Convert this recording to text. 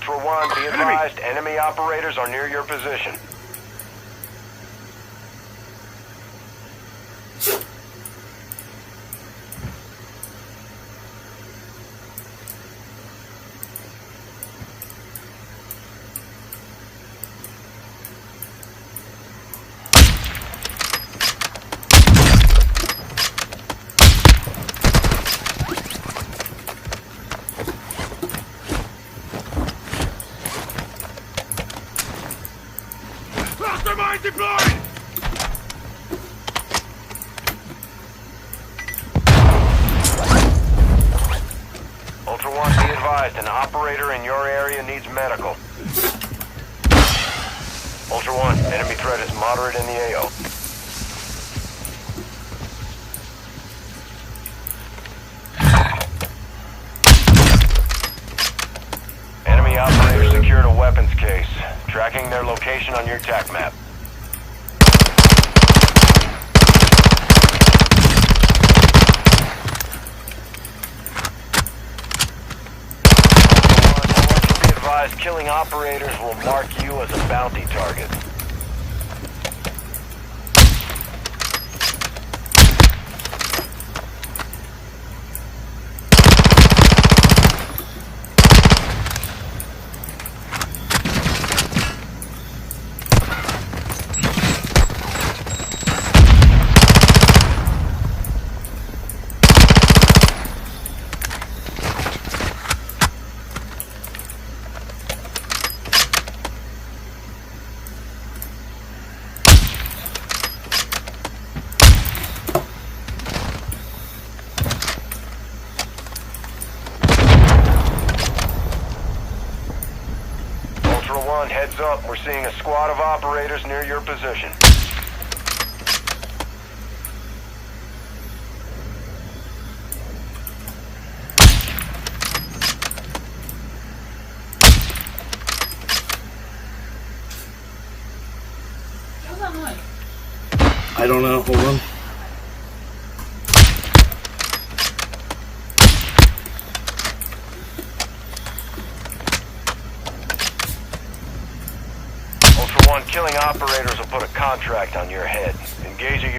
Ultra One, be advised, enemy operators are near your position. Mastermind deployed! Ultra One, be advised, an operator in your area needs medical. Ultra One, enemy threat is moderate in the AO. Enemy operator secured a weapons case. Tracking their location on your TAC map. Be advised, killing operators will mark you as a bounty target. One, heads up. We're seeing a squad of operators near your position. I don't know. Hold on. Ultra One, killing operators will put a contract on your head. Engaging